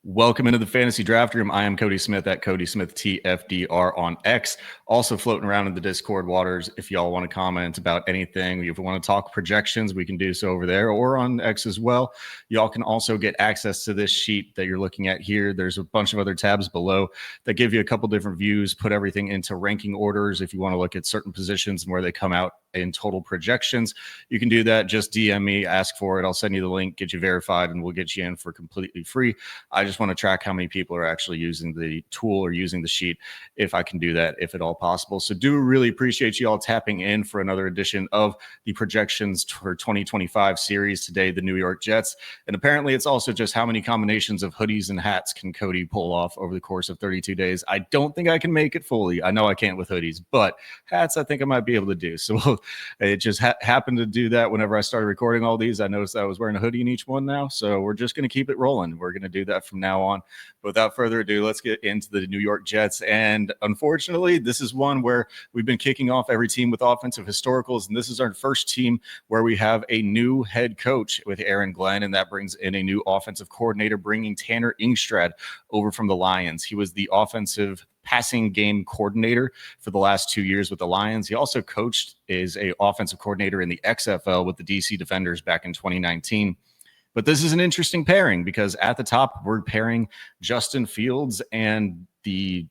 Welcome into the Fantasy Draft Room. I am Cody Smith at Cody Smith TFDR on X. Also floating around in the Discord waters. If y'all want to comment about anything, if you want to talk projections, we can do so over there or on X as well. Y'all can also get access to this sheet that you're looking at here. There's a bunch of other tabs below that give you a couple different views, put everything into ranking orders. If you want to look at certain positions and where they come out in total projections, you can do that. Just DM me, ask for it. I'll send you the link, get you verified, and we'll get you in for completely free. I just want to track how many people are actually using the tool or using the sheet, if I can do that, if at all possible. So do really appreciate you all tapping in for another edition of the projections for 2025 series. Today, the New York Jets. And apparently it's also just how many combinations of hoodies and hats can Cody pull off over the course of 32 days. I don't think I can make it fully. I know I can't with hoodies, but hats I think I might be able to do. So it just happened to do that whenever I started recording all these. I noticed I was wearing a hoodie in each one now. So we're just going to keep it rolling. We're going to do that from now on. But without further ado, let's get into the New York Jets. And unfortunately, this is one where we've been kicking off every team with offensive historicals. And this is our first team where we have a new head coach with Aaron Glenn. And that brings in a new offensive coordinator, bringing Tanner Ingstrad over from the Lions. He was the offensive passing game coordinator for the last 2 years with the Lions. He also coached as a offensive coordinator in the XFL with the DC Defenders back in 2019. But this is an interesting pairing because at the top, we're pairing Justin Fields and the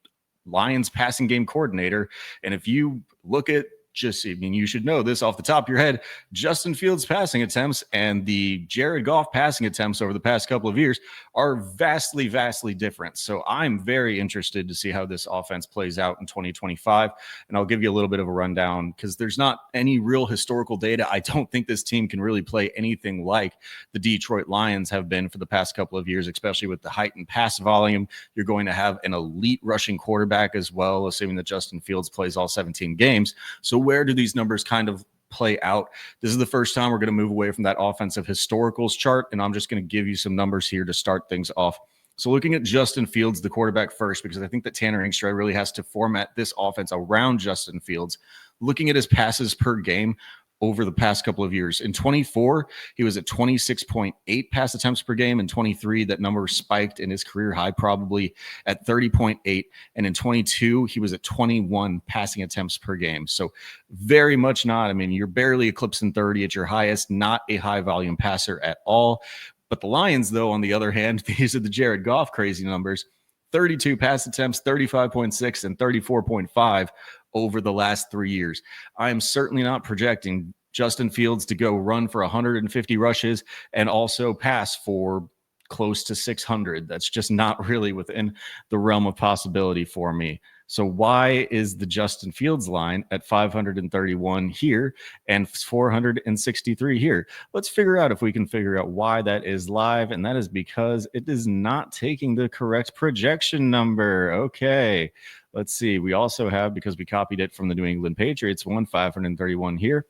Lions passing game coordinator. And if you look at you should know this off the top of your head, Justin Fields' passing attempts and the Jared Goff passing attempts over the past couple of years are vastly, vastly different. So I'm very interested to see how this offense plays out in 2025. And I'll give you a little bit of a rundown because there's not any real historical data. I don't think this team can really play anything like the Detroit Lions have been for the past couple of years, especially with the heightened pass volume. You're going to have an elite rushing quarterback as well, assuming that Justin Fields plays all 17 games. So where do these numbers kind of play out? This is the first time we're going to move away from that offensive historicals chart, and I'm just going to give you some numbers here to start things off. So looking at Justin Fields, the quarterback first, because I think that Tanner Ingstrad really has to format this offense around Justin Fields. Looking at his passes per game over the past couple of years. In 24, he was at 26.8 pass attempts per game. In 23, that number spiked in his career high, probably at 30.8. And in 22, he was at 21 passing attempts per game. So very much not. I mean, you're barely eclipsing 30 at your highest, not a high volume passer at all. But the Lions, though, on the other hand, these are the Jared Goff crazy numbers. 32 pass attempts, 35.6, and 34.5 over the last 3 years. I am certainly not projecting Justin Fields to go run for 150 rushes and also pass for close to 600. That's just not really within the realm of possibility for me. So why is the Justin Fields line at 531 here and 463 here? Let's figure out if we can figure out why that is live. And that is because it is not taking the correct projection number. Okay, let's see. We also have, because we copied it from the New England Patriots, 531 here.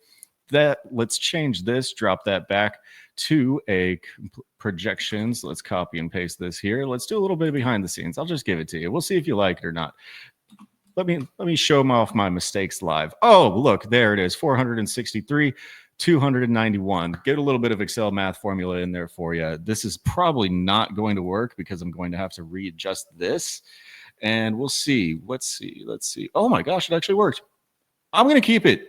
Let's change this, drop that back to a projections. Let's copy and paste this here. Let's do a little bit of behind the scenes. I'll just give it to you. We'll see if you like it or not. Let me show off my mistakes live. Oh, look, there it is. 463, 291. Get a little bit of Excel math formula in there for you. This is probably not going to work because I'm going to have to readjust this. And we'll see. Let's see. Oh my gosh, it actually worked. I'm going to keep it.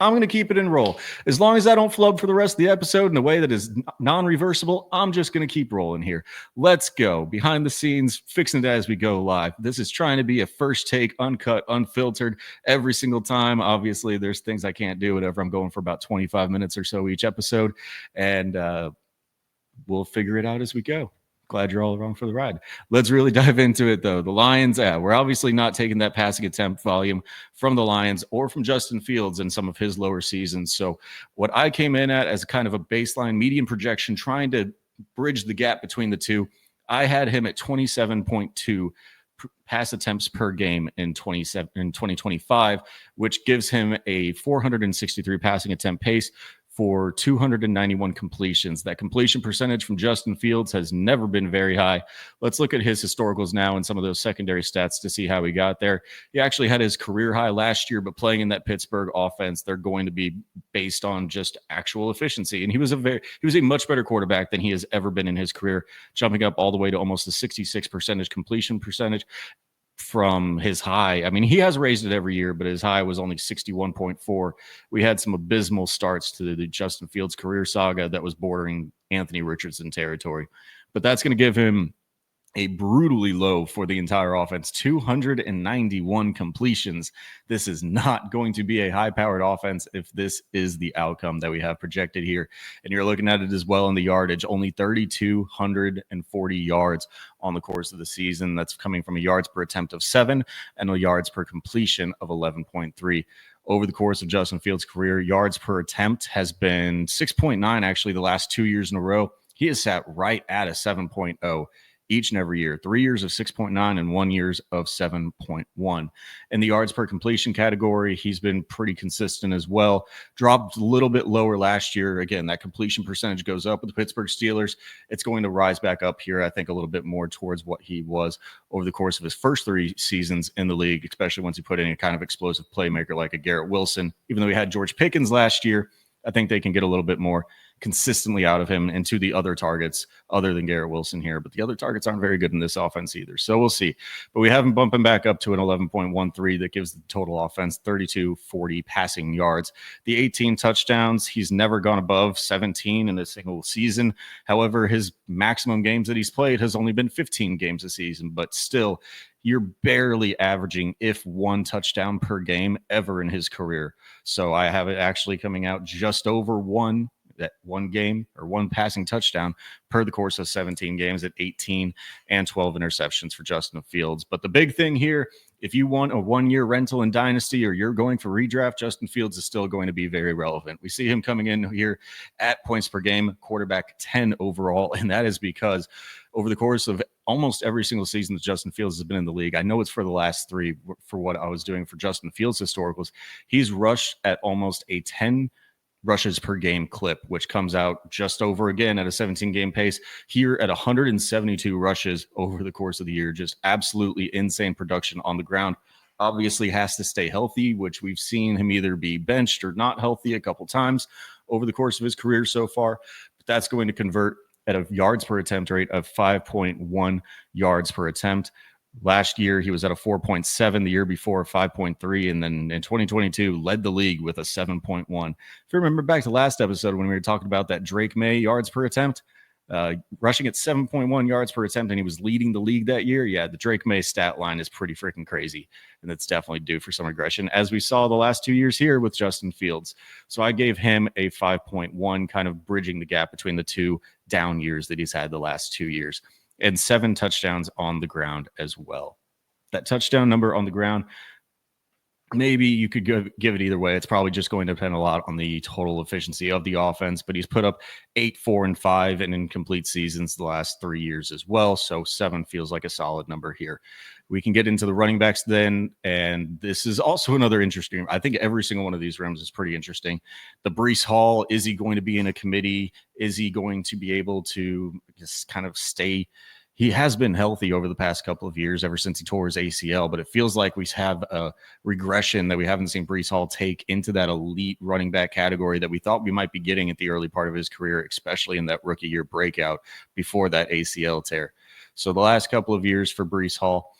And roll. As long as I don't flub for the rest of the episode in a way that is non-reversible, I'm just going to keep rolling here. Let's go. Behind the scenes, fixing it as we go live. This is trying to be a first take, uncut, unfiltered every single time. Obviously, there's things I can't do whenever I'm going for about 25 minutes or so each episode. And we'll figure it out as we go. Glad you're all along for the ride. Let's really dive into it, though. The Lions, we're obviously not taking that passing attempt volume from the Lions or from Justin Fields in some of his lower seasons. So what I came in at as kind of a baseline median projection, trying to bridge the gap between the two, I had him at 27.2 pass attempts per game in 2025, which gives him a 463 passing attempt pace for 291 completions. That completion percentage from Justin Fields has never been very high. Let's look at his historicals now and some of those secondary stats to see how he got there. He actually had his career high last year, but playing in that Pittsburgh offense, they're going to be based on just actual efficiency. And he was a much better quarterback than he has ever been in his career, jumping up all the way to almost a 66% completion percentage from his high. I mean, he has raised it every year, but his high was only 61.4. We had some abysmal starts to the Justin Fields career saga that was bordering Anthony Richardson territory. But that's going to give him a brutally low for the entire offense, 291 completions. This is not going to be a high-powered offense if this is the outcome that we have projected here. And you're looking at it as well in the yardage, only 3,240 yards on the course of the season. That's coming from a yards per attempt of 7 and a yards per completion of 11.3. Over the course of Justin Fields' career, yards per attempt has been 6.9 actually the last 2 years in a row. He has sat right at a 7.0 each and every year, 3 years of 6.9 and 1 year of 7.1. In the yards per completion category, he's been pretty consistent as well. Dropped a little bit lower last year. Again, that completion percentage goes up with the Pittsburgh Steelers. It's going to rise back up here, I think, a little bit more towards what he was over the course of his first 3 seasons in the league, especially once he put in a kind of explosive playmaker like a Garrett Wilson. Even though we had George Pickens last year, I think they can get a little bit more consistently out of him and to the other targets other than Garrett Wilson here. But the other targets aren't very good in this offense either. So we'll see. But we have him bumping back up to an 11.13 that gives the total offense 3,240 passing yards. The 18 touchdowns, he's never gone above 17 in a single season. However, his maximum games that he's played has only been 15 games a season. But still, you're barely averaging, if 1 touchdown per game ever in his career. So I have it actually coming out just over 1 game or 1 passing touchdown per the course of 17 games at 18 and 12 interceptions for Justin Fields. But the big thing here, if you want a 1-year rental in Dynasty or you're going for redraft, Justin Fields is still going to be very relevant. We see him coming in here at points per game, quarterback 10 overall, and that is because over the course of almost every single season that Justin Fields has been in the league, I know it's for the last 3 for what I was doing for Justin Fields historicals, he's rushed at almost a 10 rushes per game clip, which comes out just over again at a 17-game pace here at 172 rushes over the course of the year. Just absolutely insane production on the ground. Obviously has to stay healthy, which we've seen him either be benched or not healthy a couple times over the course of his career so far. But that's going to convert at a yards per attempt rate of 5.1 yards per attempt. Last year, he was at a 4.7, the year before 5.3, and then in 2022 led the league with a 7.1. If you remember back to last episode when we were talking about that Drake May yards per attempt, rushing at 7.1 yards per attempt, and he was leading the league that year. Yeah, the Drake May stat line is pretty freaking crazy, and it's definitely due for some regression, as we saw the last 2 years here with Justin Fields. So I gave him a 5.1, kind of bridging the gap between the 2 down years that he's had the last 2 years. And 7 touchdowns on the ground as well. That touchdown number on the ground, maybe you could give it either way. It's probably just going to depend a lot on the total efficiency of the offense, but he's put up 8, 4, and 5 in incomplete seasons the last 3 years as well. So 7 feels like a solid number here. We can get into the running backs then, and this is also another interesting. I think every single one of these rooms is pretty interesting. The Breece Hall, is he going to be in a committee? Is he going to be able to just kind of stay? He has been healthy over the past couple of years, ever since he tore his ACL, but it feels like we have a regression that we haven't seen Breece Hall take into that elite running back category that we thought we might be getting at the early part of his career, especially in that rookie year breakout before that ACL tear. So the last couple of years for Breece Hall,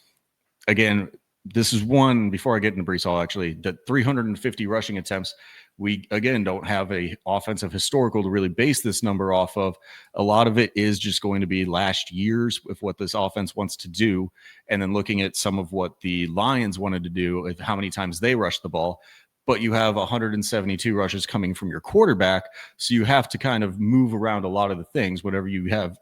again, this is one, before I get into Breece Hall, actually, the 350 rushing attempts. We, again, don't have a offensive historical to really base this number off of. A lot of it is just going to be last year's with what this offense wants to do, and then looking at some of what the Lions wanted to do, with how many times they rushed the ball. But you have 172 rushes coming from your quarterback, so you have to kind of move around a lot of the things whenever you have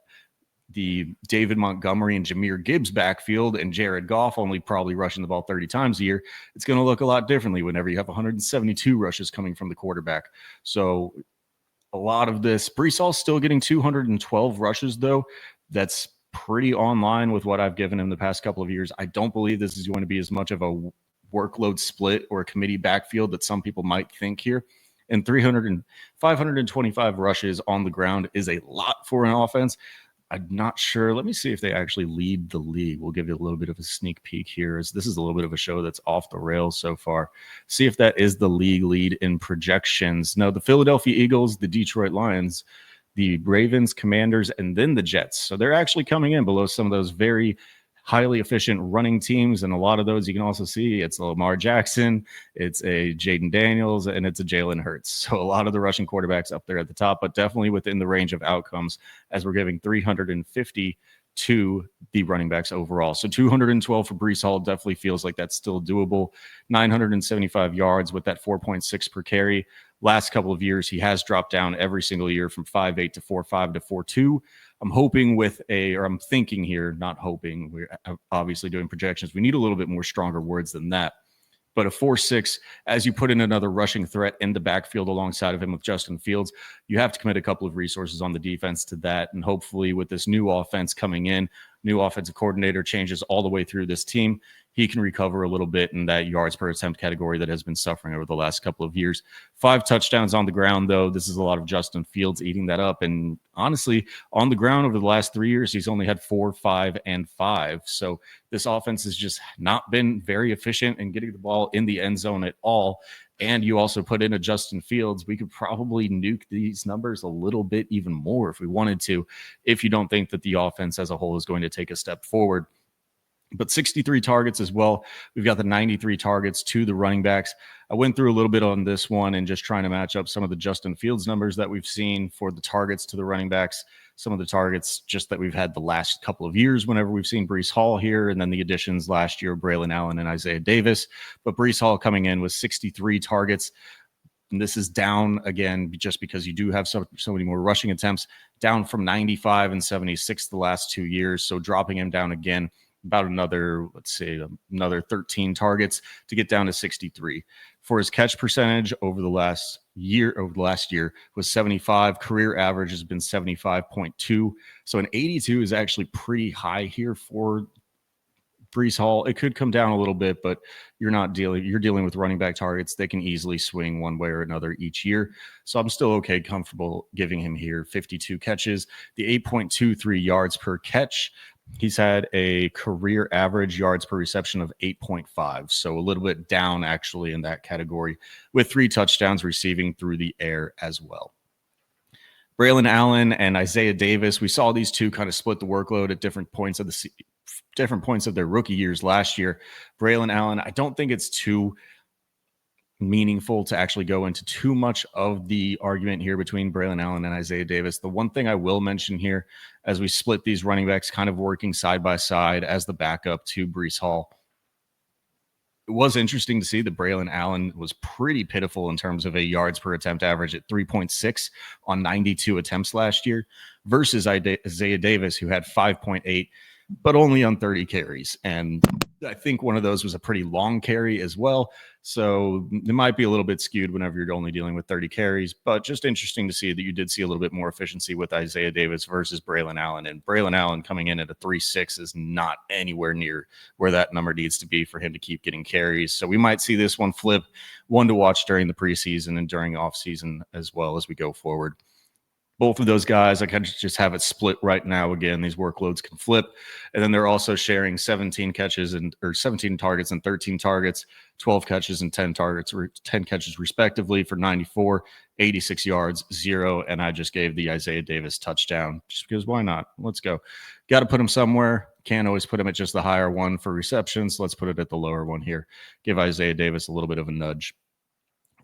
the David Montgomery and Jahmyr Gibbs backfield and Jared Goff only probably rushing the ball 30 times a year. It's going to look a lot differently whenever you have 172 rushes coming from the quarterback. So a lot of this, Breece Hall's still getting 212 rushes though. That's pretty online with what I've given him the past couple of years. I don't believe this is going to be as much of a workload split or a committee backfield that some people might think here. and 525 rushes on the ground is a lot for an offense. I'm not sure. Let me see if they actually lead the league. We'll give you a little bit of a sneak peek here, as this is a little bit of a show that's off the rails so far. See if that is the league lead in projections. No, the Philadelphia Eagles, the Detroit Lions, the Ravens, Commanders, and then the Jets. So they're actually coming in below some of those very highly efficient running teams. And a lot of those you can also see it's a Lamar Jackson, it's a Jaden Daniels, and it's a Jalen Hurts. So a lot of the rushing quarterbacks up there at the top, but definitely within the range of outcomes, as we're giving 350 to the running backs overall. So 212 for Breece Hall definitely feels like that's still doable. 975 yards with that 4.6 per carry. Last couple of years, he has dropped down every single year from 5.8 to 4.5 to 4.2. I'm thinking here, not hoping. We're obviously doing projections. We need a little bit more stronger words than that. But a 4.6, as you put in another rushing threat in the backfield alongside of him with Justin Fields, you have to commit a couple of resources on the defense to that. And hopefully with this new offense coming in, new offensive coordinator, changes all the way through this team, he can recover a little bit in that yards per attempt category that has been suffering over the last couple of years. 5 touchdowns on the ground, though. This is a lot of Justin Fields eating that up. And honestly, on the ground over the last 3 years, he's only had 4, 5, and 5. So this offense has just not been very efficient in getting the ball in the end zone at all. And you also put in a Justin Fields, we could probably nuke these numbers a little bit even more if we wanted to, if you don't think that the offense as a whole is going to take a step forward. But 63 targets as well. We've got the 93 targets to the running backs. I went through a little bit on this one and just trying to match up some of the Justin Fields numbers that we've seen for the targets to the running backs, some of the targets just that we've had the last couple of years whenever we've seen Breece Hall here, and then the additions last year, Braylon Allen and Isaiah Davis. But Breece Hall coming in with 63 targets. And this is down again just because you do have so many more rushing attempts, down from 95 and 76 the last 2 years. So dropping him down again about another 13 targets to get down to 63. For his catch percentage over the last year was 75. Career average has been 75.2. So an 82 is actually pretty high here for Breece Hall. It could come down a little bit, but you're dealing with running back targets. They can easily swing one way or another each year. So I'm still comfortable giving him here 52 catches, the 8.23 yards per catch. He's had a career average yards per reception of 8.5, so a little bit down actually in that category, with 3 touchdowns receiving through the air as well. Braylon Allen and Isaiah Davis, we saw these two kind of split the workload at different points of their rookie years last year. Braylon Allen, I don't think it's too meaningful to actually go into too much of the argument here between Braylon Allen and Isaiah Davis. The one thing I will mention here, as we split these running backs kind of working side by side as the backup to Breece Hall, it was interesting to see that Braylon Allen was pretty pitiful in terms of a yards per attempt average at 3.6 on 92 attempts last year versus Isaiah Davis, who had 5.8, but only on 30 carries. And I think one of those was a pretty long carry as well. So it might be a little bit skewed whenever you're only dealing with 30 carries, but just interesting to see that you did see a little bit more efficiency with Isaiah Davis versus Braylon Allen. And Braylon Allen coming in at a 3.6 is not anywhere near where that number needs to be for him to keep getting carries. So we might see this one flip, one to watch during the preseason and during offseason as well as we go forward. Both of those guys, I kind of just have it split right now. Again, these workloads can flip. And then they're also sharing 17 targets and 13 targets, 12 catches and 10 catches respectively for 94, 86 yards, 0. And I just gave the Isaiah Davis touchdown just because why not? Let's go. Got to put him somewhere. Can't always put him at just the higher one for receptions. Let's put it at the lower one here. Give Isaiah Davis a little bit of a nudge.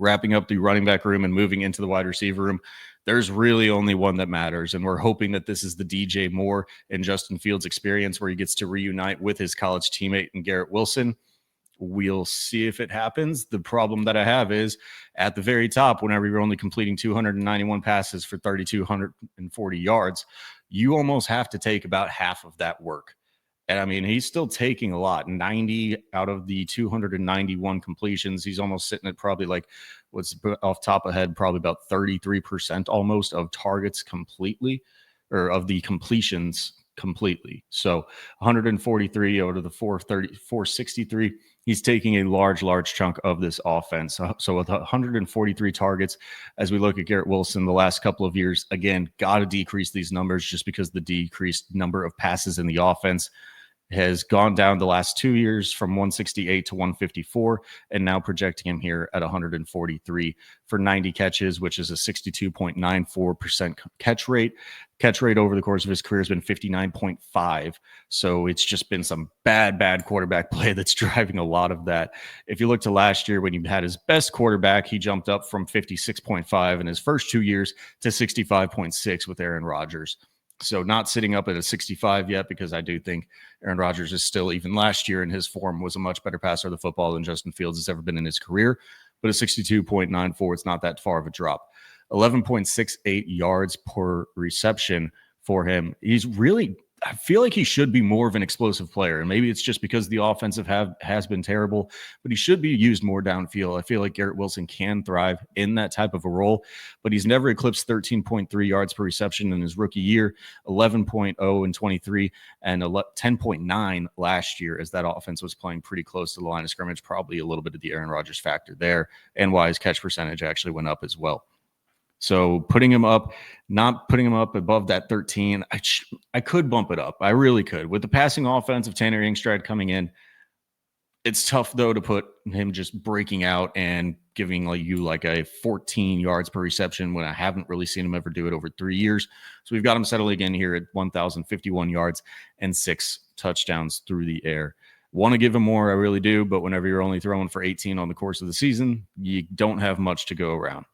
Wrapping up the running back room and moving into the wide receiver room, there's really only one that matters. And we're hoping that this is the DJ Moore and Justin Fields experience where he gets to reunite with his college teammate and Garrett Wilson. We'll see if it happens. The problem that I have is at the very top, whenever you're only completing 291 passes for 3,240 yards, you almost have to take about half of that work. And I mean, he's still taking a lot. 90 out of the 291 completions. He's almost sitting at probably like what's off top of head, probably about 33% almost of targets completely, or of the completions completely. So 143 out of the 463. he's taking a large chunk of this offense. So with 143 targets, as we look at Garrett Wilson the last couple of years, again, got to decrease these numbers just because the decreased number of passes in the offense has gone down the last 2 years from 168 to 154, and now projecting him here at 143 for 90 catches, which is a 62.94% catch rate. Catch rate over the course of his career has been 59.5. So it's just been some bad quarterback play that's driving a lot of that. If you look to last year when he had his best quarterback, he jumped up from 56.5 in his first 2 years to 65.6 with Aaron Rodgers. So not sitting up at a 65 yet, because I do think Aaron Rodgers is still, even last year in his form, was a much better passer of the football than Justin Fields has ever been in his career. But a 62.94, it's not that far of a drop. 11.68 yards per reception for him. He's really, I feel like he should be more of an explosive player. And maybe it's just because the offensive has been terrible, but he should be used more downfield. I feel like Garrett Wilson can thrive in that type of a role, but he's never eclipsed 13.3 yards per reception in his rookie year, 11.0 in 23, and 10.9 last year, as that offense was playing pretty close to the line of scrimmage. Probably a little bit of the Aaron Rodgers factor there, and why his catch percentage actually went up as well. So putting him up, not putting him up above that 13, I could bump it up. I really could. With the passing offense of Tanner Engstrad coming in, it's tough, though, to put him just breaking out and giving like a 14 yards per reception when I haven't really seen him ever do it over 3 years. So we've got him settling in here at 1,051 yards and 6 touchdowns through the air. Want to give him more, I really do, but whenever you're only throwing for 18 on the course of the season, you don't have much to go around.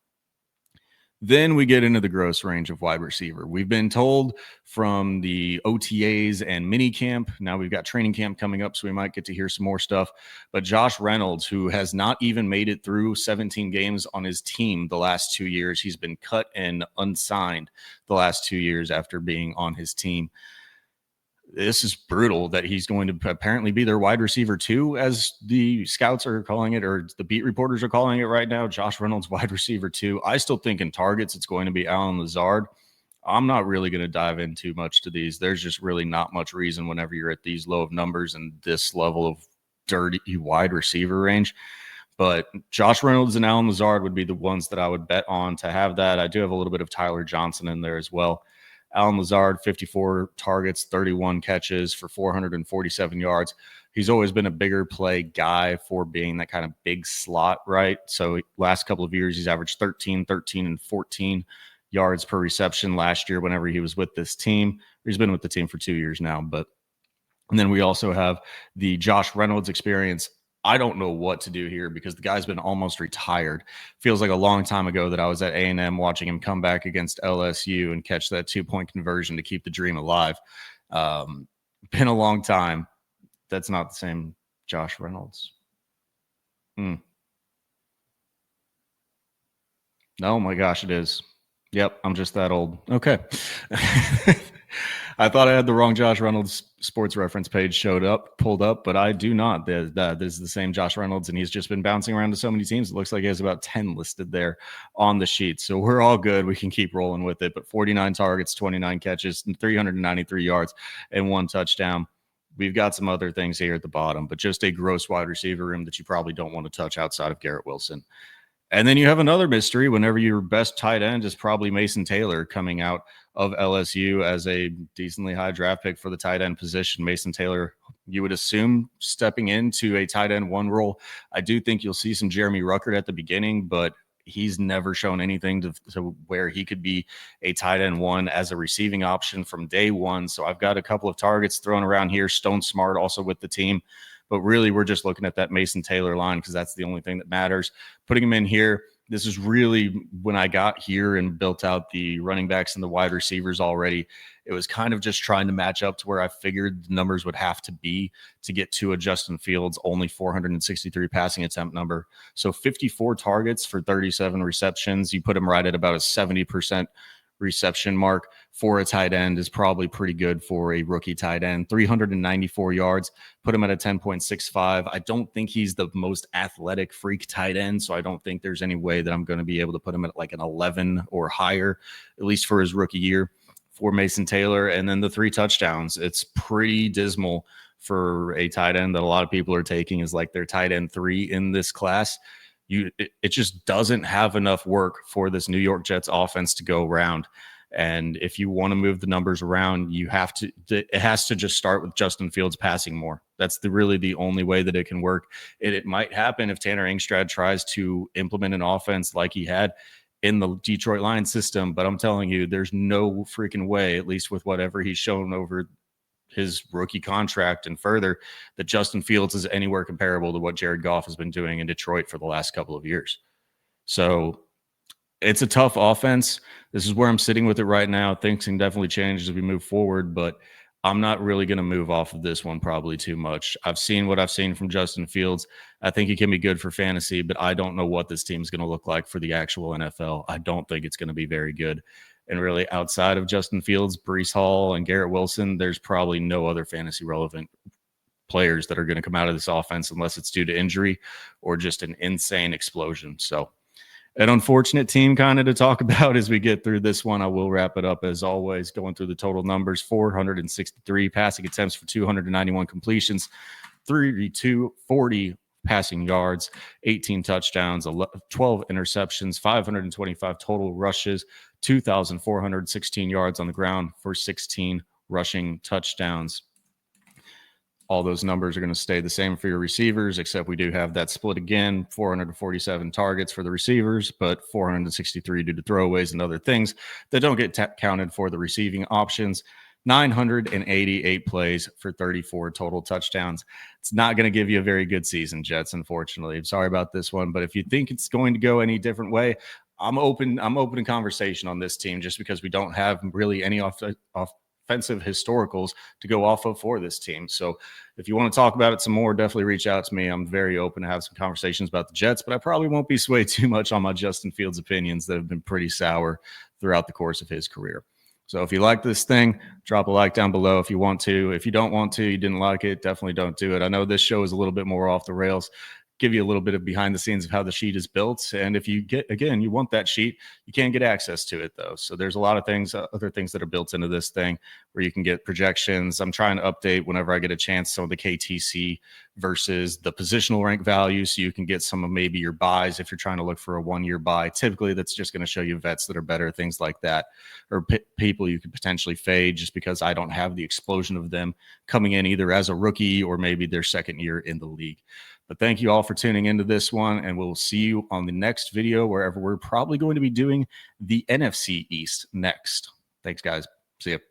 Then we get into the gross range of wide receiver. We've been told from the OTAs and mini camp, now we've got training camp coming up, so we might get to hear some more stuff. But Josh Reynolds, who has not even made it through 17 games on his team the last 2 years, he's been cut and unsigned the last 2 years after being on his team. This is brutal that he's going to apparently be their wide receiver too, as the scouts are calling it, or the beat reporters are calling it right now. Josh Reynolds, wide receiver too. I still think in targets, it's going to be Allen Lazard. I'm not really going to dive in too much to these. There's just really not much reason whenever you're at these low of numbers and this level of dirty wide receiver range. But Josh Reynolds and Allen Lazard would be the ones that I would bet on to have that. I do have a little bit of Tyler Johnson in there as well. Allen Lazard, 54 targets, 31 catches for 447 yards. He's always been a bigger play guy for being that kind of big slot, right? So last couple of years, he's averaged 13, and 14 yards per reception last year whenever he was with this team. He's been with the team for 2 years now. And then we also have the Josh Reynolds experience. I don't know what to do here because the guy's been almost retired. Feels like a long time ago that I was at A&M watching him come back against LSU and catch that 2-point conversion to keep the dream alive. Been a long time. That's not the same Josh Reynolds. Oh my gosh, it is. Yep, I'm just that old. Okay. I thought I had the wrong Josh Reynolds sports reference page pulled up, but I do not. This is the same Josh Reynolds, and he's just been bouncing around to so many teams. It looks like he has about 10 listed there on the sheet. So we're all good. We can keep rolling with it. But 49 targets, 29 catches, 393 yards, and 1 touchdown. We've got some other things here at the bottom, but just a gross wide receiver room that you probably don't want to touch outside of Garrett Wilson. And then you have another mystery whenever your best tight end is probably Mason Taylor coming out of LSU as a decently high draft pick for the tight end position. Mason Taylor, you would assume, stepping into a tight end 1 role. I do think you'll see some Jeremy Ruckert at the beginning, but he's never shown anything to where he could be a tight end 1 as a receiving option from day 1. So I've got a couple of targets thrown around here. Stone Smart also with the team. But really, we're just looking at that Mason Taylor line because that's the only thing that matters. Putting him in here, this is really when I got here and built out the running backs and the wide receivers already. It was kind of just trying to match up to where I figured the numbers would have to be to get to a Justin Fields only 463 passing attempt number. So 54 targets for 37 receptions. You put him right at about a 70% reception mark for a tight end is probably pretty good for a rookie tight end. 394 yards, put him at a 10.65. I don't think he's the most athletic freak tight end, so I don't think there's any way that I'm going to be able to put him at like an 11 or higher, at least for his rookie year, for Mason Taylor. And then the 3 touchdowns. It's pretty dismal for a tight end that a lot of people are taking is like their tight end 3 in this class. It just doesn't have enough work for this New York Jets offense to go around. And if you want to move the numbers around, it has to just start with Justin Fields passing more. That's really the only way that it can work. It might happen if Tanner Engstrad tries to implement an offense like he had in the Detroit Lions system. But I'm telling you, there's no freaking way, at least with whatever he's shown over his rookie contract and further, that Justin Fields is anywhere comparable to what Jared Goff has been doing in Detroit for the last couple of years. So it's a tough offense. This is where I'm sitting with it right now. Things can definitely change as we move forward, but I'm not really going to move off of this one probably too much. I've seen what I've seen from Justin Fields. I think he can be good for fantasy, but I don't know what this team's going to look like for the actual NFL. I don't think it's going to be very good. And really, outside of Justin Fields, Breece Hall, and Garrett Wilson, there's probably no other fantasy relevant players that are going to come out of this offense unless it's due to injury or just an insane explosion. So an unfortunate team kind of to talk about as we get through this one. I will wrap it up as always, going through the total numbers: 463 passing attempts for 291 completions, 340 passing yards, 18 touchdowns, 12 interceptions, 525 total rushes, 2,416 yards on the ground for 16 rushing touchdowns. All those numbers are going to stay the same for your receivers, except we do have that split again: 447 targets for the receivers, but 463 due to throwaways and other things that don't get counted for the receiving options. 988 plays for 34 total touchdowns. It's not going to give you a very good season, Jets, unfortunately. I'm sorry about this one, but if you think it's going to go any different way, I'm open to conversation on this team, just because we don't have really any offensive historicals to go off of for this team. So if you want to talk about it some more, definitely reach out to me. I'm very open to have some conversations about the Jets, but I probably won't be swayed too much on my Justin Fields opinions that have been pretty sour throughout the course of his career. So if you like this thing, drop a like down below if you want to. If you don't want to, you didn't like it, definitely don't do it. I know this show is a little bit more off the rails, give you a little bit of behind the scenes of how the sheet is built. And if you you want that sheet, you can't get access to it though. So there's a lot of things, other things that are built into this thing where you can get projections. I'm trying to update whenever I get a chance some of the KTC versus the positional rank value, so you can get some of maybe your buys if you're trying to look for a 1-year buy. Typically that's just going to show you vets that are better, things like that, or people you could potentially fade just because I don't have the explosion of them coming in either as a rookie or maybe their second year in the league. But thank you all for tuning into this one, and we'll see you on the next video, wherever we're probably going to be doing the NFC East next. Thanks, guys. See you.